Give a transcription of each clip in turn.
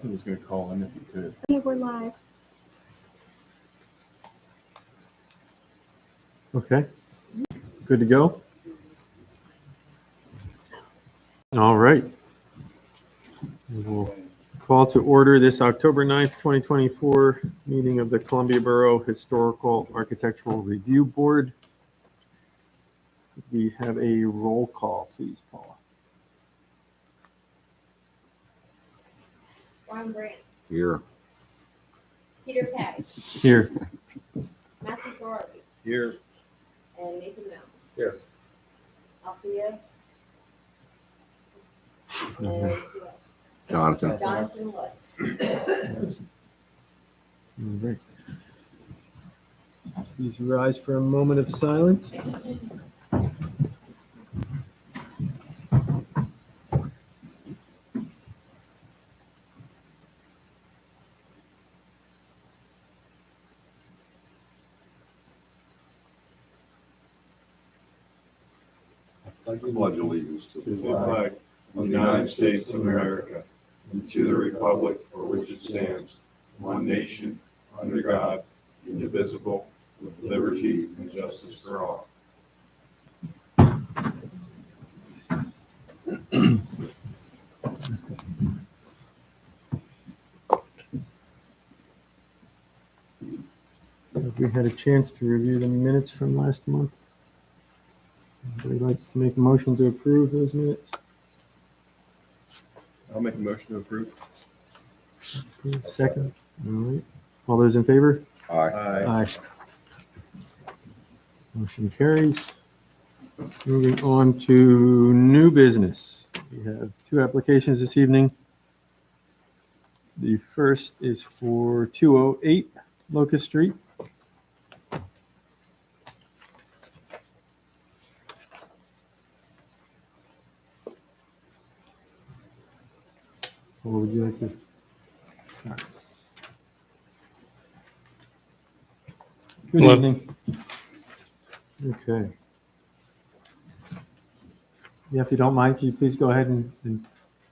I was going to call in if you could. Yeah, we're live. Okay, good to go? All right. We'll call to order this October 9th, 2024 meeting of the Columbia Borough Historical Architectural Review Board. We have a roll call, please, Paula. Ron Brandt, Here. Peter Pack, Here. Matthew HARB, Here. and Nathan Mel. Here. Althea. And who else? Jonathan. Jonathan Lutz. All right. Please rise for a moment of silence. I pledge allegiance to To the flag of the United States of America and to the republic for which it stands, one nation, under God, indivisible, with liberty and justice for all. Have we had a chance to review the minutes from last month? Would you like to make a motion to approve those minutes? I'll make a motion to approve. Second. All right. All those in favor? Aye. Aye. Motion carries. Moving on to new business. We have two applications this evening. The first is for 208 Locust Street. Or would you like to? Good Hello. evening. Okay. Yeah, if you don't mind, can you please go ahead and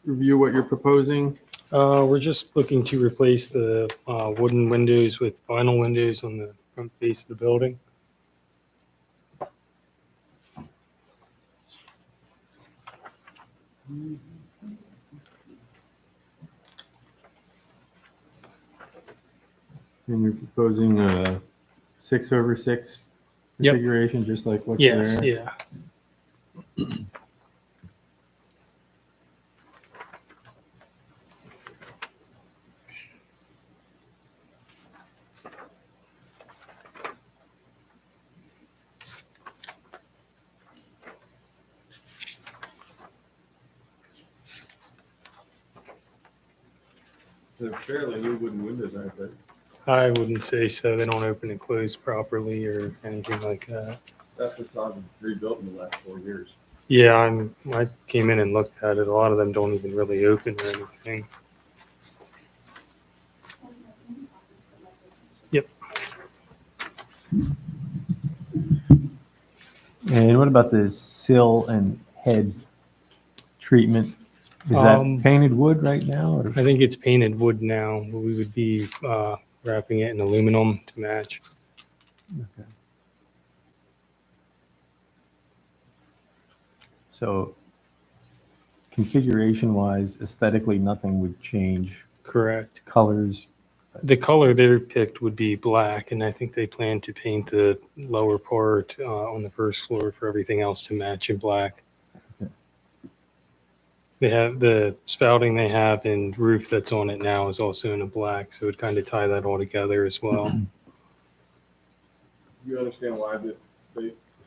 review what you're proposing? We're just looking to replace the wooden windows with vinyl windows on the front face of the building. And you're proposing a 6/6 Yep. configuration, just like what's Yes, there? yeah. They're fairly new wooden windows, aren't they? I wouldn't say so. They don't open and close properly or anything like that. That facade was rebuilt in the last 4 years. Yeah, I came in and looked at it. A lot of them don't even really open or anything. Yep. And what about the sill and head treatment? Is that painted wood right now? Or? I think it's painted wood now. But we would be wrapping it in aluminum to match. Okay. So configuration-wise, aesthetically, nothing would change. Correct. Colors. The color they picked would be black, and I think they plan to paint the lower part on the first floor for everything else to match in black. Okay. They have the spouting they have and roof that's on it now is also in a black, so it would kind of tie that all together as well. Do you understand why the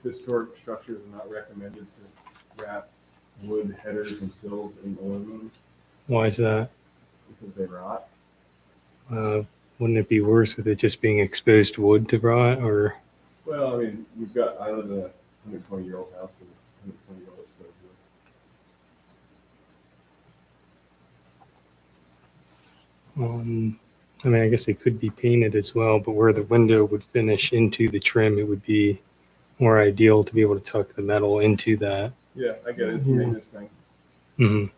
historic structures are not recommended to wrap wood headers and sills in aluminum Why is that? because they rot? Wouldn't it be worse with it just being exposed wood to rot? Or Well, I mean, I live in a 120-year-old house with 120-year-old exposed wood. I mean, I guess it could be painted as well, but where the window would finish into the trim, it would be more ideal to be able to tuck the metal into that. Yeah, I get it. It's a maintenance thing. Mhm.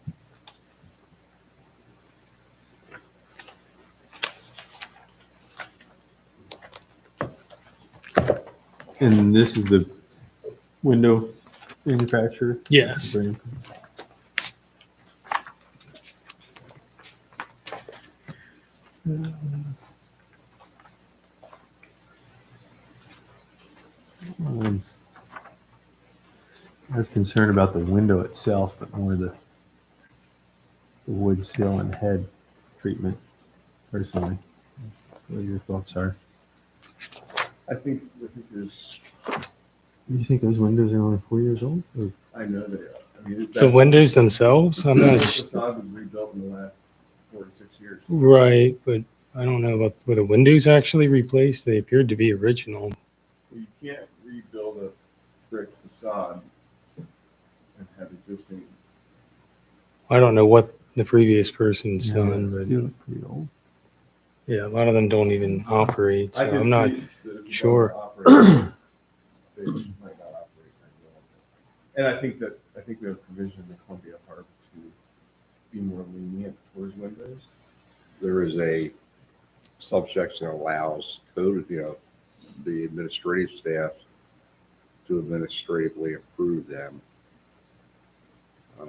And this is the window manufacturer? Yes. I was concerned about the window itself, but more the wood sill and head treatment, personally. What your thoughts are? I think there's, Do you think those windows are only 4 years old? Or- I know they are. I mean, The windows themselves, I'm not facade was rebuilt in the last 4 to 6 years. right, but I don't know about were the windows actually replaced. They appeared to be original. You can't rebuild a brick facade and have existing. I don't know what the previous person's Yeah, done, they but do look pretty old. yeah, a lot of them don't even operate. So I can I'm not see that if you sure. don't operate, they might not operate very well. And I think we have provision in the Columbia HARB to be more lenient towards windows. There is a subsection that allows code, the administrative staff to administratively approve them.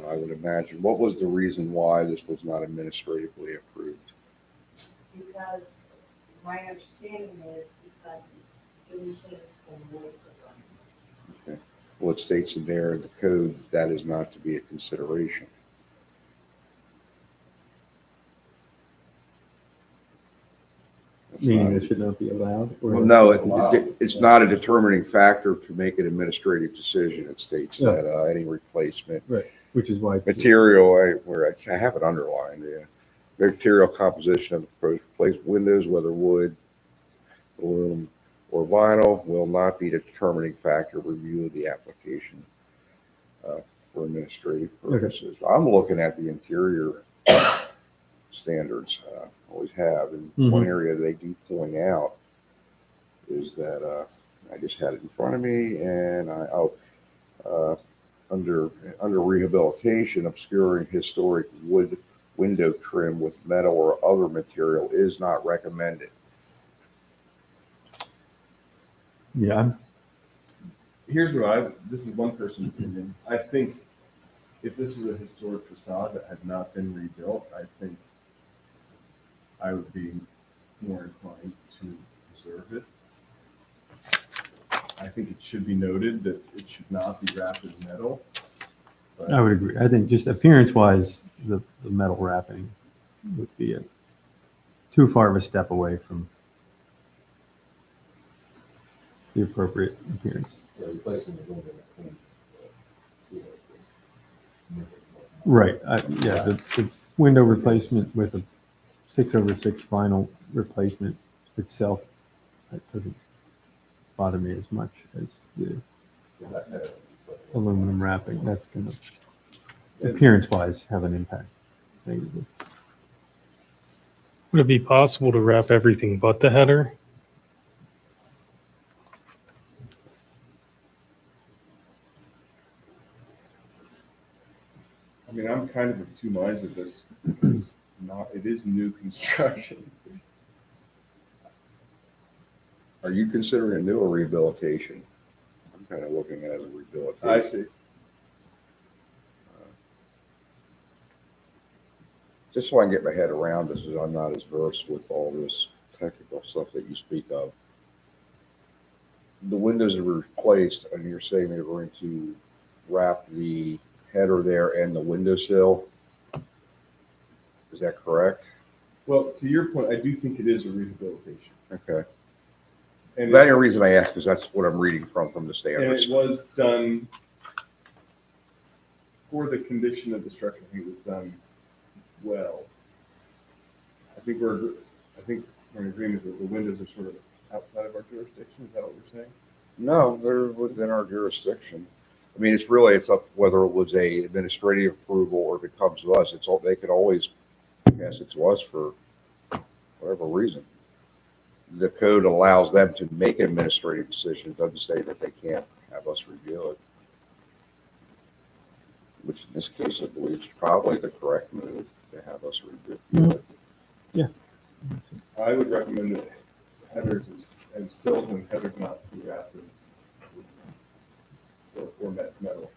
I would imagine, what was the reason why this was not administratively approved? Because my understanding is because it's doing change from wood to rubber. Well, it states in there in the code that is not to be a consideration. That's Meaning not- it should not be allowed? Or Well, no, it's not a determining factor to make an administrative decision. It states that any replacement Which is why it's. material, I have it underlined, yeah. Material composition of the proposed replacement windows, whether wood, aluminum, or vinyl, will not be the determining factor. Review of the application for administrative purposes. I'm looking at the interior standards, always have, and one area they do point out is that, I just had it in front of me, and under rehabilitation, obscuring historic wood window trim with metal or other material is not recommended. Yeah, Here's what this is one person's opinion. I think if this was a historic facade that had not been rebuilt, I think I would be more inclined to preserve it. I think it should be noted that it should not be wrapped in metal. But I would agree. I think just appearance wise, the metal wrapping would be too far of a step away from the appropriate appearance. Replacing the window with clean seal. Right, yeah, the window replacement with a 6/6 vinyl replacement itself, that doesn't bother me as much as the aluminum wrapping. That's gonna, appearance-wise, have an impact negatively. Would it be possible to wrap everything but the header? I mean, I'm kind of of two minds of this because it is new construction. Are you considering a new or rehabilitation? I'm kind of looking at it as a rehabilitation. I see. Just so I can get my head around this, as I'm not as versed with all this technical stuff that you speak of. The windows are replaced, and you're saying they're going to wrap the header there and the windowsill. Is that correct? Well, to your point, I do think it is a rehabilitation. Okay. And The only reason I ask is that's what I'm reading from the and standards. it was done for the condition of the structure. I think it was done well. I think we're in agreement that the windows are sort of outside of our jurisdiction. Is that what we're saying? No, they're within our jurisdiction. I mean, it's up whether it was a administrative approval or if it comes to us. They could always pass it to us for whatever reason. The code allows them to make an administrative decision. It doesn't say that they can't have us review it. Which in this case, I believe is probably the correct move to have us review it. I would recommend that headers and sills and headers not be wrapped in or metal.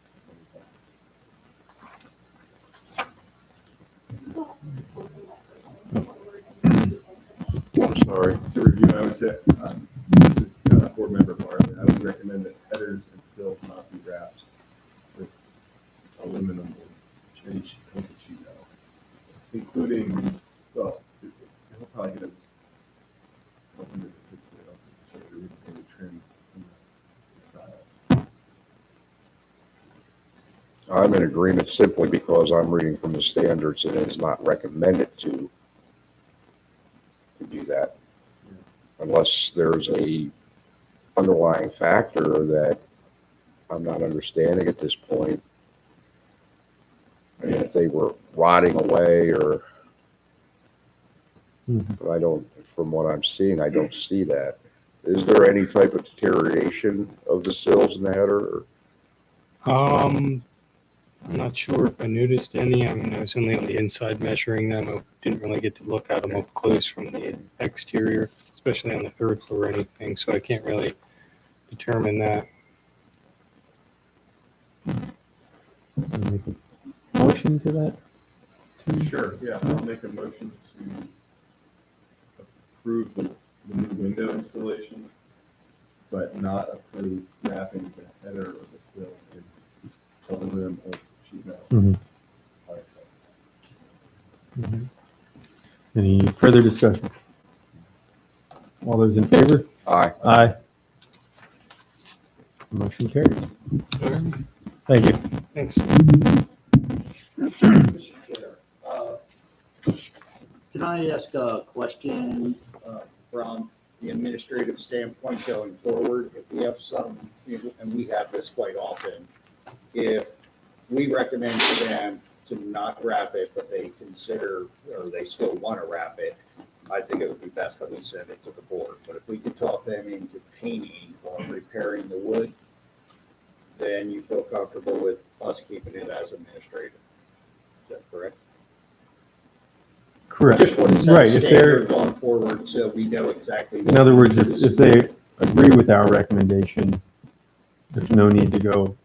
I'm sorry. To review, I would say, this is kind of board member part, I would recommend that headers and sills not be wrapped with aluminum or any sheet metal, including, well, he'll probably get a trim in the style. I'm in agreement simply because I'm reading from the standards and it is not recommended to do that. Unless there's a underlying factor that I'm not understanding at this point. I mean, if they were rotting away or, but I don't, from what I'm seeing, I don't see that. Is there any type of deterioration of the sills in the header? I'm not sure if I noticed any. I mean, I was only on the inside measuring them. I didn't really get to look at them up close from the exterior, especially on the third floor or anything, so I can't really determine that. Make a motion to that? Sure, yeah, I'll make a motion to approve the new window installation, but not approve wrapping the header or the sill in aluminum or sheet metal. Mhm. All right, so Mhm. Any further discussion? All those in favor? Aye. Aye. Motion carries. Thank you. Thanks. Mr. Chair, can I ask a question from the administrative standpoint going forward? If we have some, and we have this quite often, if we recommend to them to not wrap it, but they consider, or they still want to wrap it, I think it would be best that we send it to the board. But if we could talk them into painting or repairing the wood, then you feel comfortable with us keeping it as administrative. Is that correct? Correct. Just want to set Right, a if they're, standard going forward so we know exactly. in other words, if they agree with our recommendation, there's no need to go.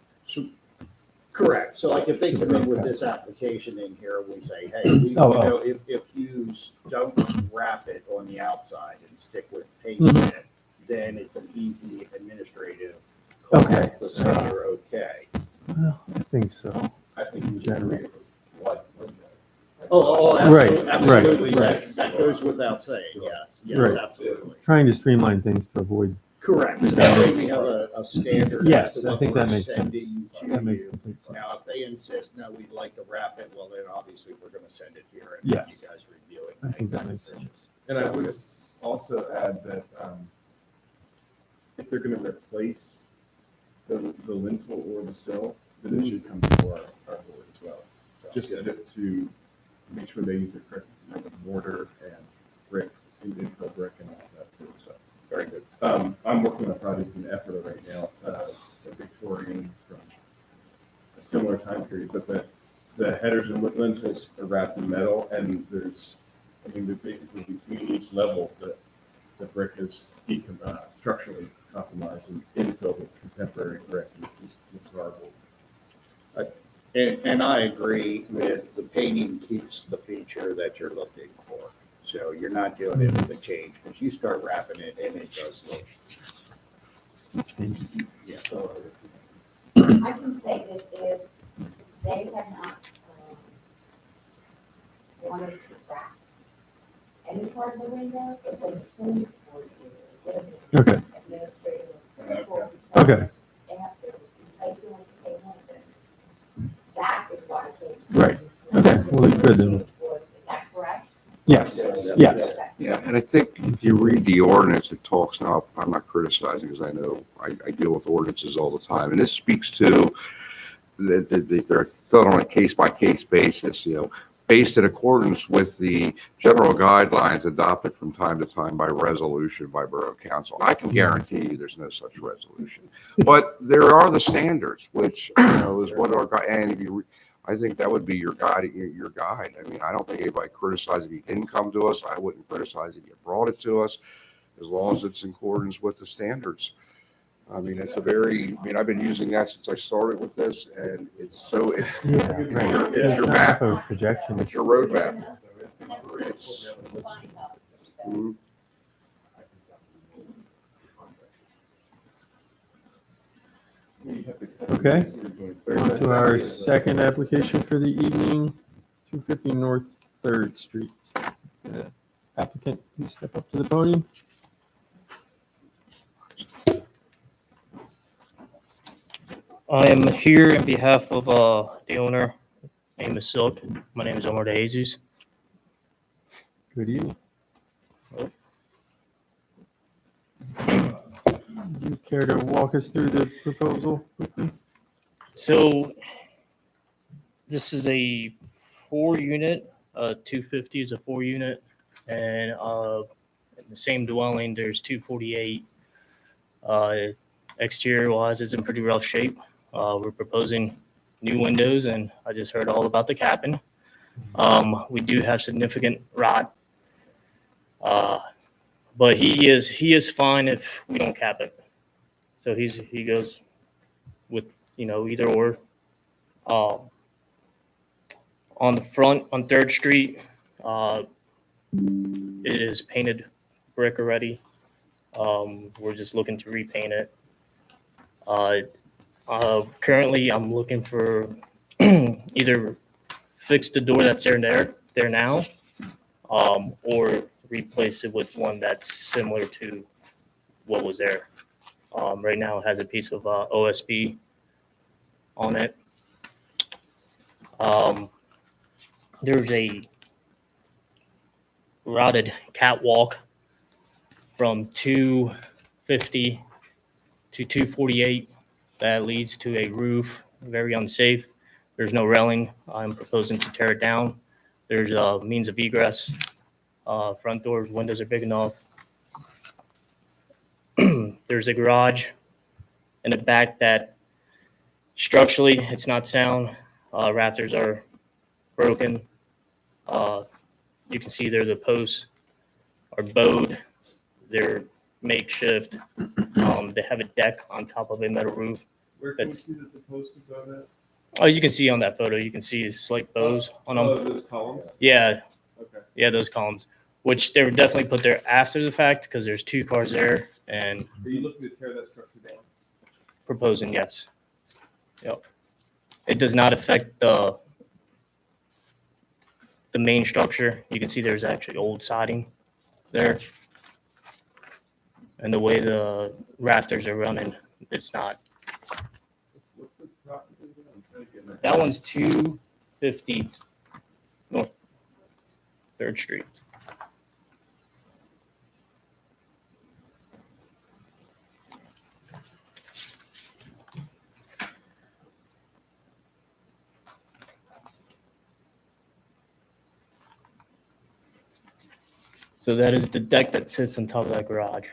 Correct. So like if they come in with this application in here, we say, hey, you Oh, know, if you don't wrap it on the outside and stick with paint in it, then it's an easy administrative call Okay. to say you're okay. Well, I think so. I think we should read it with white window. Oh, Right, absolutely. right. That goes without saying, yes. Yes, Right. absolutely. Trying to streamline things to avoid. Correct. So that way we have a standard. as Yes, to I what think that we're makes sense. sending to That makes you. complete sense. Now, if they insist, no, we'd like to wrap it, well, then obviously we're gonna send it here and Yes. you guys review it. I think that makes sense. And I would also add that if they're going to replace the lintel or the sill, then it should come to our board as well. Just to make sure they use the correct mortar and brick, infill brick and all that sort of stuff. Very good. I'm working on a project in Ephrata right now, a Victorian from a similar time period, but the headers and lintels are wrapped in metal, and there's basically between each level, the brick is structurally compromised and infilled with contemporary brick, which is horrible. And I agree with the painting keeps the feature that you're looking for. So you're not doing it with a change, because you start wrapping it and it does look. Yeah. I can say that if they have not wanted to wrap any part of the window, if they clean it for you, Okay. administrative approval, Okay. because they have to replace it with the same one. That is why I think. Right. Okay, well, it's good then. Is that correct? Yes, yes. Okay. Yeah, and I think if you read the ordinance, it talks now, I'm not criticizing because I know I deal with ordinances all the time. And this speaks to they're done on a case-by-case basis, based in accordance with the general guidelines adopted from time to time by resolution by Borough Council. I can guarantee you there's no such resolution. But there are the standards, which is what our, and if you I think that would be your guide. Your guide. I mean, I don't think anybody criticized if he didn't come to us. I wouldn't criticize if you brought it to us, as long as it's in accordance with the standards. I mean, it's a very, I mean, I've been using that since I started with this, and it's Yeah, it's right. your It's not map, a projection. it's your road map. It's, mhm. Okay. On to our second application for the evening, 250 North Third Street. The applicant, please step up to the podium. I am here on behalf of the owner, name is Silk. My name is Omar De Jesus. Good evening. You care to walk us through the proposal quickly? So this is a 4-unit, 250 is a 4-unit, and in the same dwelling, there's 248. Exterior wise, it's in pretty rough shape. We're proposing new windows, and I just heard all about the capping. We do have significant rot. But he is fine if we don't cap it. So he goes with either or. On the front on 3rd Street, it is painted brick already. We're just looking to repaint it. Currently, I'm looking for either fix the door that's there now, or replace it with one that's similar to what was there. Right now, it has a piece of OSB on it. There's a rotted catwalk from 250 to 248 that leads to a roof, very unsafe. There's no railing. I'm proposing to tear it down. There's a means of egress. Front doors, windows are big enough. There's a garage in the back that structurally it's not sound. Rafters are broken. You can see there the posts are bowed. They're makeshift. They have a deck on top of a metal roof. Where can we see that the post is on that? Oh, you can see on that photo. You can see slight bows on them. Oh, those columns? Yeah, Okay. yeah, those columns, which they were definitely put there after the fact because there's 2 cars there and Are you looking to tear that structure down? proposing yes. Yep. It does not affect the main structure. You can see there's actually old siding there. And the way the rafters are running, it's not. What's the property? I'm trying to get my. That one's 250 North 3rd Street. So that is the deck that sits on top of that garage.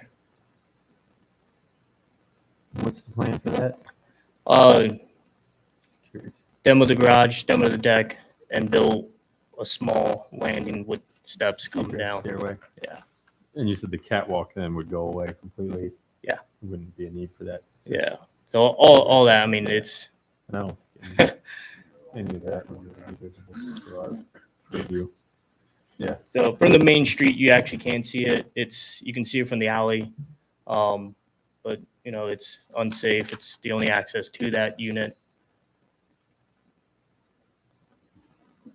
What's the plan for that? Curious. Demo the garage, demo the deck, and build a small landing with steps coming Egress down. Stairway. Yeah. And you said the catwalk then would go away completely? Yeah. Wouldn't be a need for that? Yeah. So all that, I mean, it's No. Any of that would be visible to our review. so from the main street you actually can't see it. You can see it from the alley. But it's unsafe. It's the only access to that unit.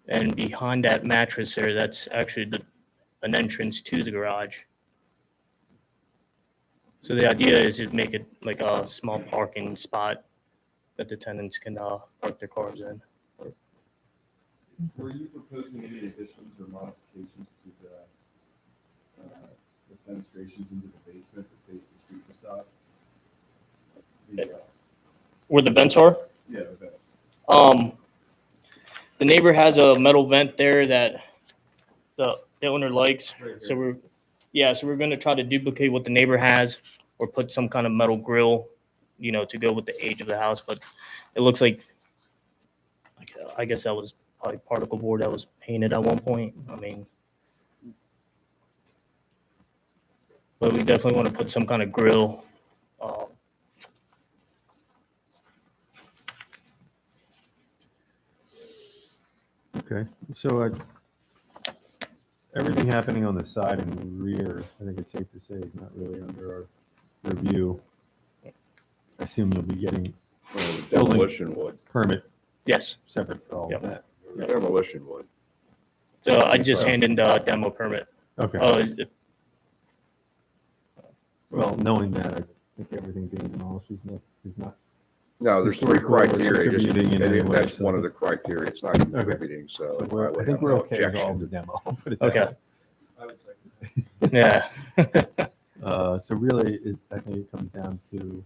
And behind that mattress there, that's actually an entrance to the garage. So the idea is to make it like a small parking spot that the tenants can park their cars in. Were you proposing any additions or modifications to the fenestrations into the basement that face the street facade? Where the vents are? Yeah, the vents. The neighbor has a metal vent there that the owner likes. Right So here. we're going to try to duplicate what the neighbor has or put some kind of metal grill, to go with the age of the house. But it looks like, I guess that was probably particle board that was painted at one point. I mean, but we definitely want to put some kind of grill Okay, so everything happening on the side and the rear, I think it's safe to say, is not really under our review. I assume you'll be getting Well, the demolition would. permit Yes. separate for all of Yep. that. The demolition would. So I just handed the demo permit. Okay, Oh, well, knowing that, I think everything being demolished is not, No, there's three Historical or criteria. Just- contributing in any way, That's so- one of the criteria. It's not contributing, so. so I would I think have we're no okay with all objection. the demo. put it that Okay. way. I would say. yeah. So really, I think it comes down to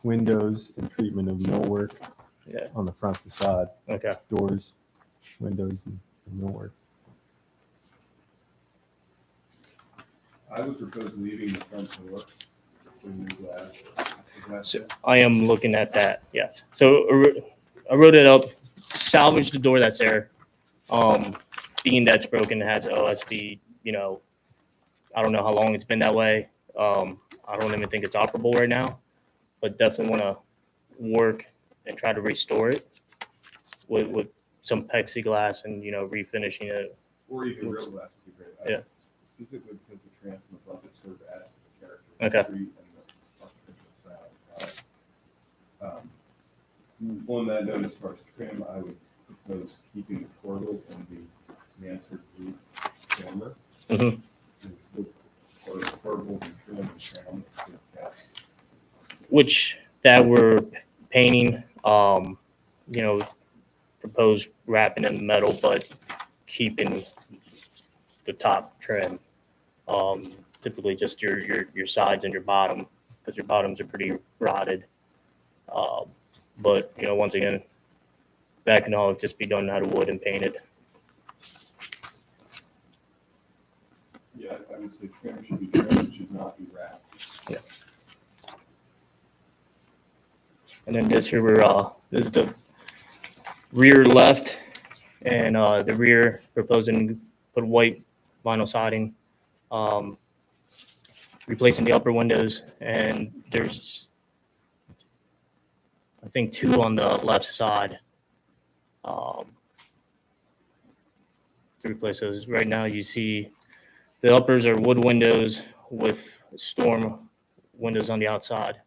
windows and treatment of millwork Yeah. on the front facade, Okay. doors, windows, and millwork. I would propose leaving the front door with new glass. So I am looking at that. Yes. So I wrote it up. Salvage the door that's there. Being that's broken, it has OSB. You know, I don't know how long it's been that way. I don't even think it's operable right now, but definitely want to work and try to restore it with some plexiglass and refinishing it. Or even real glass would be great. Yeah. Specifically because the transom above it sort of adds to the character of Okay. the street and the architectural style. On that note, as far as trim, I would propose keeping the portals and the mansard roof dormer. Mhm. Or portables and trim and crown. That's Which that we're painting. Propose wrapping in metal, but keeping the top trim. Typically just your sides and your bottom, because your bottoms are pretty rotted. But once again, that can all just be done out of wood and painted. Yeah, I would say trim should be trim, it should not be wrapped. And then this here, this is the rear left, and the rear proposing to put white vinyl siding, replacing the upper windows, and there's, I think, 2 on the left side. To replace those. Right now, you see the uppers are wood windows with storm windows on the outside.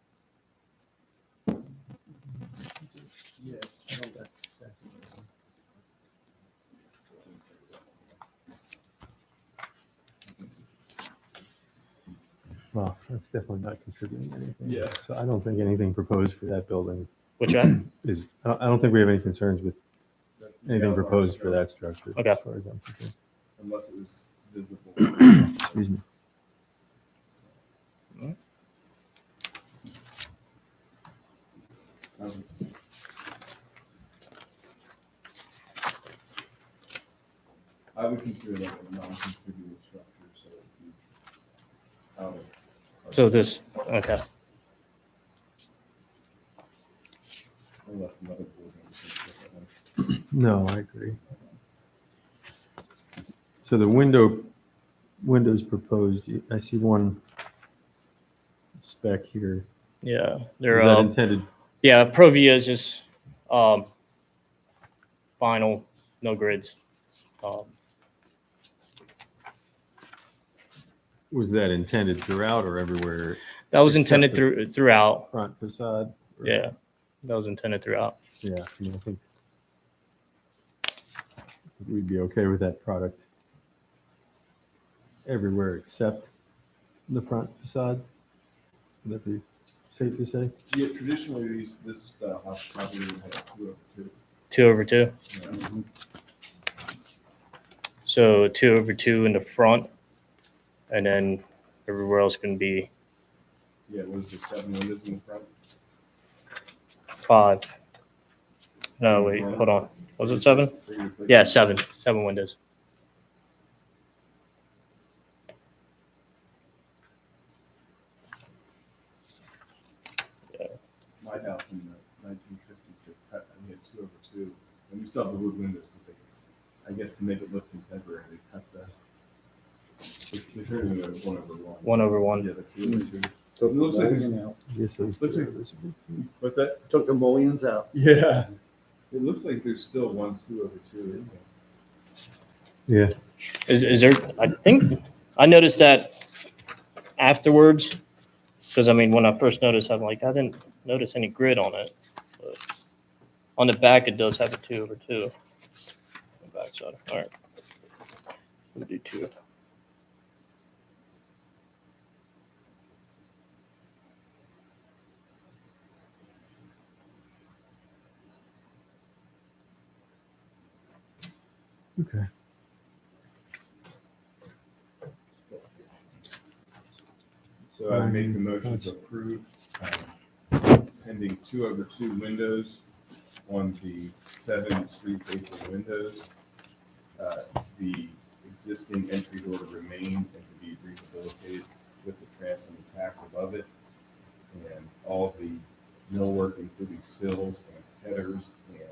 Well, that's definitely not contributing anything. Yeah. So I don't think anything proposed for that building Which one? is, I don't think we have any concerns with anything Yeah, proposed for that structure. Okay. As far as I'm concerned. Unless it was visible. Excuse me. Um, I would consider that a non-contributing structure, so it would be out of. So this, okay. Unless another board thinks differently. No, I agree. So the windows proposed, I see one spec here. Yeah, Is they're that intended? yeah, Provia is just vinyl, no grids. Was that intended throughout or everywhere? That was Except intended throughout. Front facade? Or- Yeah, that was intended throughout. Yeah, I mean, I think we'd be okay with that product everywhere except the front facade. Would that be safe to say? Yeah, traditionally, this house probably would have 2/2. 2/2. Yeah. So 2/2 in the front, and then everywhere else can be Yeah, what is it, 7 windows in the front? 5. No, wait, hold on. Was it 7? Yeah, 7. 7 windows. My house in the 1950s, they cut, and we had 2/2, and we still have the wood windows, but I guess to make it look contemporary, they cut they turned it into 1/1. 1/1. Yeah, the 2/2. Took It the looks like mullions out. I guess those Looks two like- are visible. What's that? Took the mullions out. Yeah. It looks like there's still 1, 2 over 2 in there. Yeah. Is there, I think, I noticed that afterwards, because I mean, when I first noticed, I'm like, I didn't notice any grid on it. But on the back, it does have a 2 over 2. On the back side, all right. We'll do 2. Okay. So I make the motion to approve pending 2 over 2 windows on the 7 street facing windows. The existing entry door to remain and to be rehabilitated with the transom tack above it. And all of the millwork, including sills and headers and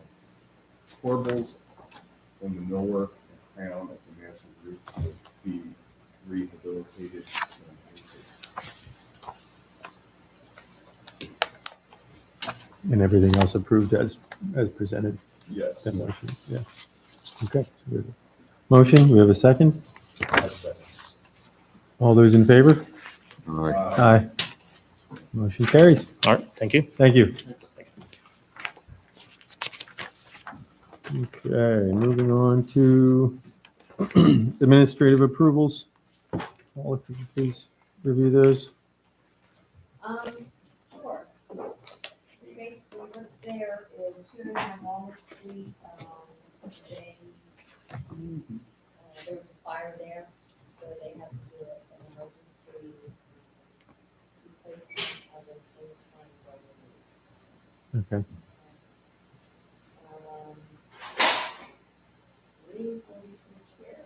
corbels on the millwork and crown of the massive roof will be rehabilitated and painted. And everything else approved as presented. Yes. That motion, yeah. Okay. So we have a motion, we have a second. All those in favor? All right. Aye. Motion carries. All right, thank you. Thank you. Okay, moving on to administrative approvals. Paul, if you could please review those. Sure. Basically, what's there is 209 Walnut Street. There was a fire there, so they have to do an emergency replacement of an incline boiler. Okay. Reason to chair.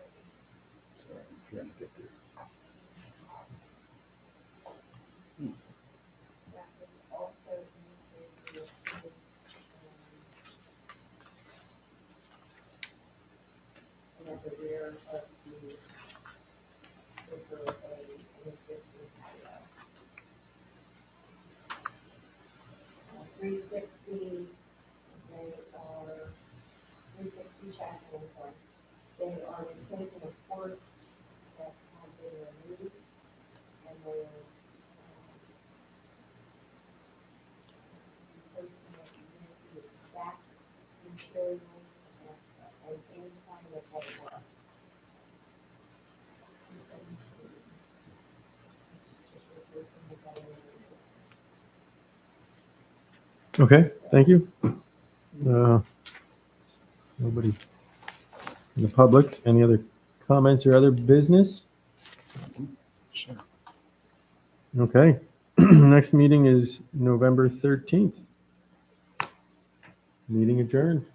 That was also in the and at the rear of the super an existing patio. 360, they are 360 chassis, I'm sorry. They are replacing a porch that had been removed, and they're replacing it with the exact materials and incline of what it was. Just replacing the gutter. Okay, thank you. Nobody in the public, any other comments or other business? Sure. Okay, next meeting is November 13th. Meeting adjourned.